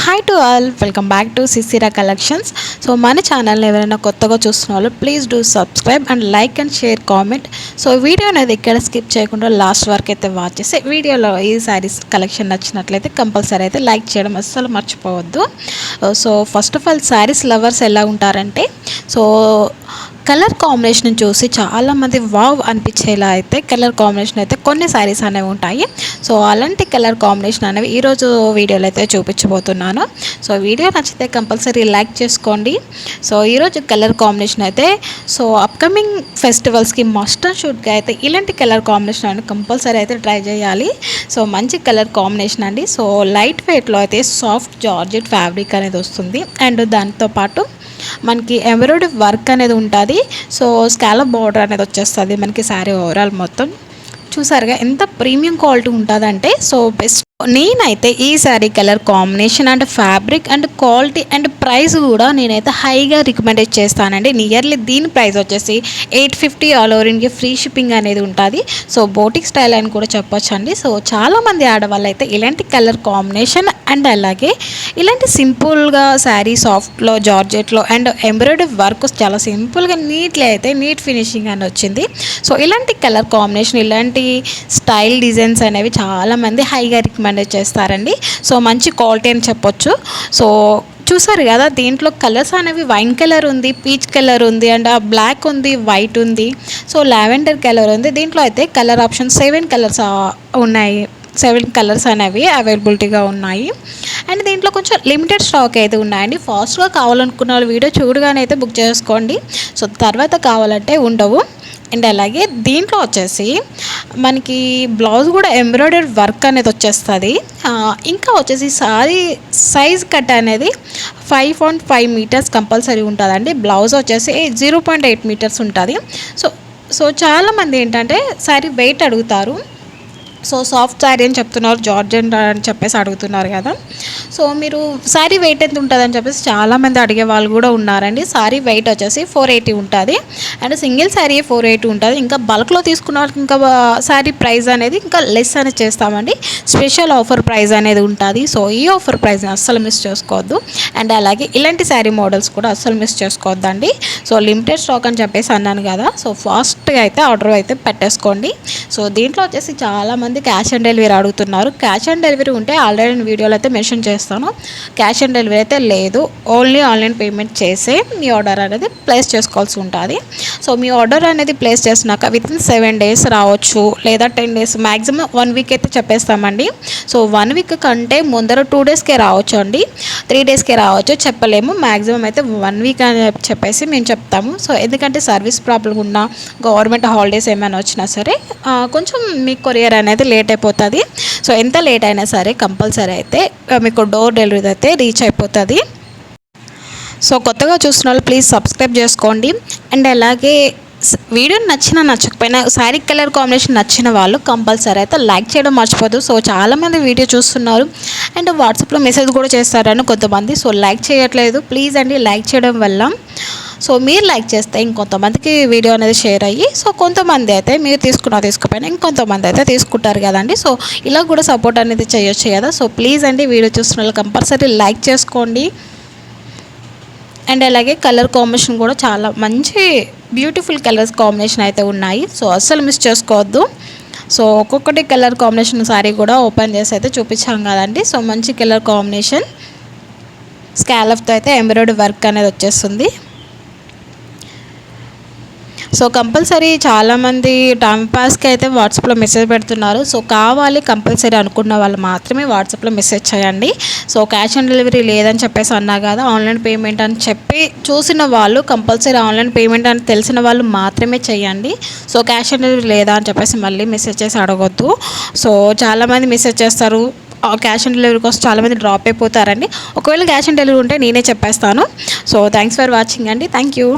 Hi to all, welcome back to సిసిరా collections. So మన ఛానల్ని ఎవరైనా కొత్తగా చూస్తున్న వాళ్ళు please do subscribe and like and share comment. So video అనేది ఇక్కడ స్కిప్ చేయకుండా లాస్ట్ వరకు అయితే వాచ్ చేస్తే వీడియోలో ఈ శారీస్ కలెక్షన్ నచ్చినట్లయితే కంపల్సరీ అయితే లైక్ చేయడం అస్సలు మర్చిపోవద్దు. So first of all saris lovers ఎలా ఉంటారంటే, సో కలర్ కాంబినేషన్ చూసి చాలామంది వావ్ అనిపించేలా అయితే కలర్ కాంబినేషన్ అయితే కొన్ని శారీస్ అనేవి ఉంటాయి. సో అలాంటి కలర్ కాంబినేషన్ అనేవి ఈరోజు వీడియోలో అయితే చూపించబోతున్నాను. సో వీడియో నచ్చితే కంపల్సరీ లైక్ చేసుకోండి. సో ఈరోజు కలర్ కాంబినేషన్ అయితే సో అప్కమింగ్ ఫెస్టివల్స్కి మస్ట్ అండ్ షుడ్గా అయితే ఇలాంటి కలర్ కాంబినేషన్ అని కంపల్సరీ అయితే ట్రై చేయాలి. సో మంచి కలర్ కాంబినేషన్ అండి. సో లైట్ వెయిట్లో అయితే సాఫ్ట్ జార్జెట్ ఫ్యాబ్రిక్ అనేది వస్తుంది. అండ్ దాంతోపాటు మనకి ఎంబ్రాయిడరీ వర్క్ అనేది ఉంటుంది. సో స్కాలప్ బార్డర్ అనేది వచ్చేస్తుంది మనకి శారీ ఓవరాల్ మొత్తం. చూసారుగా ఎంత ప్రీమియం క్వాలిటీ ఉంటుందంటే, సో బెస్ట్. నేనైతే ఈ sari colour combination and fabric and quality and price కూడా నేనైతే హైగా రికమెండ్ చేస్తానండి. నియర్లీ దీని ప్రైస్ వచ్చేసి 850 all over India free shipping అనేది ఉంటుంది. సో బోటిక్ స్టైల్ అని కూడా చెప్పొచ్చు అండి. సో చాలామంది ఆడవాళ్ళు అయితే ఇలాంటి కలర్ కాంబినేషన్ అండ్ అలాగే ఇలాంటి సింపుల్గా శారీ సాఫ్ట్లో జార్జెట్లో అండ్ ఎంబ్రాయిడరీ వర్క్ చాలా సింపుల్గా నీట్గా అయితే నీట్ ఫినిషింగ్ అని వచ్చింది. సో ఇలాంటి కలర్ కాంబినేషన్ ఇలాంటి స్టైల్ డిజైన్స్ అనేవి చాలామంది హైగా రికమెండ్ చేస్తారండి. సో మంచి క్వాలిటీ అని చెప్పొచ్చు. సో చూసారు కదా, దీంట్లో కలర్స్ అనేవి వైన్ కలర్ ఉంది, పీచ్ కలర్ ఉంది, అండ్ బ్లాక్ ఉంది, వైట్ ఉంది, సో లావెండర్ కలర్ ఉంది. దీంట్లో అయితే కలర్ ఆప్షన్ 7 కలర్స్ ఉన్నాయి. 7 కలర్స్ అనేవి అవైలబిలిటీగా ఉన్నాయి. అండ్ దీంట్లో కొంచెం లిమిటెడ్ స్టాక్ అయితే ఉన్నాయండి. ఫాస్ట్గా కావాలనుకున్న వాళ్ళు వీడియో చూడగానే అయితే బుక్ చేసుకోండి. సో తర్వాత కావాలంటే ఉండవు. అండ్ అలాగే దీంట్లో వచ్చేసి మనకి బ్లౌజ్ కూడా ఎంబ్రాయిడరీ వర్క్ అనేది వచ్చేస్తుంది. ఇంకా వచ్చేసి సారీ సైజ్ కట్ అనేది 5.5 మీటర్స్ కంపల్సరీ ఉంటుందండి. బ్లౌజ్ వచ్చేసి 0.8 మీటర్స్ ఉంటుంది. సో చాలామంది ఏంటంటే శారీ వెయిట్ అడుగుతారు. సో సాఫ్ట్ శారీ అని చెప్తున్నారు, జార్జెట్ అని చెప్పేసి అడుగుతున్నారు కదా. సో మీరు శారీ వెయిట్ ఎంత ఉంటుందని చెప్పేసి చాలామంది అడిగే వాళ్ళు కూడా ఉన్నారండి. శారీ వెయిట్ వచ్చేసి 480 ఉంటుంది. అండ్ సింగిల్ శారీ 480 ఉంటుంది. ఇంకా బల్క్లో తీసుకున్న వాళ్ళకి ఇంకా శారీ ప్రైస్ అనేది ఇంకా లెస్ అనేది చేస్తామండి. స్పెషల్ ఆఫర్ ప్రైస్ అనేది ఉంటుంది. సో ఈ ఆఫర్ ప్రైస్ని అస్సలు మిస్ చేసుకోవద్దు. అండ్ అలాగే ఇలాంటి శారీ మోడల్స్ కూడా అస్సలు మిస్ చేసుకోవద్దండి. సో లిమిటెడ్ స్టాక్ అని చెప్పేసి అన్నాను కదా. సో ఫాస్ట్గా అయితే ఆర్డర్ అయితే పెట్టేసుకోండి. సో దీంట్లో వచ్చేసి చాలామంది క్యాష్ ఆన్ డెలివరీ అడుగుతున్నారు. క్యాష్ ఆన్ డెలివరీ ఉంటే ఆల్రెడీ నేను వీడియోలో అయితే మెన్షన్ చేస్తాను. క్యాష్ ఆన్ డెలివరీ అయితే లేదు. ఓన్లీ ఆన్లైన్ పేమెంట్ చేసే మీ ఆర్డర్ అనేది ప్లేస్ చేసుకోవాల్సి ఉంటుంది. సో మీ ఆర్డర్ అనేది ప్లేస్ చేసినాక వితిన్ 7 days రావచ్చు, లేదా 10 days, మ్యాక్సిమం 1 week అయితే చెప్పేస్తామండి. సో 1 week కంటే ముందర 2 daysకే రావచ్చు అండి, 3 daysకే రావచ్చు, చెప్పలేము. మ్యాక్సిమం అయితే 1 week అని చెప్పేసి మేము చెప్తాము. సో ఎందుకంటే సర్వీస్ ప్రాబ్లం ఉన్నా, గవర్నమెంట్ హాలిడేస్ ఏమైనా వచ్చినా సరే కొంచెం మీ కొరియర్ అనేది లేట్ అయిపోతుంది. సో ఎంత లేట్ అయినా సరే కంపల్సరీ అయితే మీకు డోర్ డెలివరీ అయితే రీచ్ అయిపోతుంది. సో కొత్తగా చూస్తున్న వాళ్ళు ప్లీజ్ సబ్స్క్రైబ్ చేసుకోండి. అండ్ అలాగే వీడియో నచ్చకపోయినా శారీ కలర్ కాంబినేషన్ నచ్చిన వాళ్ళు కంపల్సరీ అయితే లైక్ చేయడం మర్చిపోదు. సో చాలామంది వీడియో చూస్తున్నారు అండ్ వాట్సాప్లో మెసేజ్ కూడా చేస్తారని కొంతమంది. సో లైక్ చేయట్లేదు, ప్లీజ్ అండి లైక్ చేయడం వల్ల సో మీరు లైక్ చేస్తే ఇంకొంతమందికి వీడియో అనేది షేర్ అయ్యి, సో కొంతమంది అయితే మీరు తీసుకోకపోయినా ఇంకొంతమంది అయితే తీసుకుంటారు కదండి. సో ఇలా కూడా సపోర్ట్ అనేది చేయొచ్చు కదా. సో ప్లీజ్ అండి వీడియో చూస్తున్న వాళ్ళు కంపల్సరీ లైక్ చేసుకోండి. అండ్ అలాగే కలర్ కాంబినేషన్ కూడా చాలా మంచి బ్యూటిఫుల్ కలర్స్ కాంబినేషన్ అయితే ఉన్నాయి. సో అస్సలు మిస్ చేసుకోవద్దు. సో ఒక్కొక్కటి కలర్ కాంబినేషన్ సారీ కూడా ఓపెన్ చేసి అయితే చూపించాం కదండి. సో మంచి కలర్ కాంబినేషన్ స్కాలప్తో అయితే ఎంబ్రాయిడరీ వర్క్ అనేది వచ్చేస్తుంది. సో కంపల్సరీ చాలామంది టైం పాస్కి అయితే వాట్సాప్లో మెసేజ్ పెడుతున్నారు. సో కావాలి కంపల్సరీ అనుకున్న వాళ్ళు మాత్రమే వాట్సాప్లో మెసేజ్ చేయండి. సో క్యాష్ ఆన్ డెలివరీ లేదని చెప్పేసి అన్నా కదా, ఆన్లైన్ పేమెంట్ అని చెప్పి చూసిన వాళ్ళు కంపల్సరీ ఆన్లైన్ పేమెంట్ అని తెలిసిన వాళ్ళు మాత్రమే చేయండి. సో క్యాష్ ఆన్ డెలివరీ లేదా అని చెప్పేసి మళ్ళీ మెసేజ్ చేసి అడగొద్దు. సో చాలామంది మెసేజ్ చేస్తారు, క్యాష్ ఆన్ డెలివరీ కోసం చాలామంది డ్రాప్ అయిపోతారండి. ఒకవేళ క్యాష్ ఆన్ డెలివరీ ఉంటే నేనే చెప్పేస్తాను. సో థ్యాంక్స్ ఫర్ వాచింగ్ అండి. Thank you.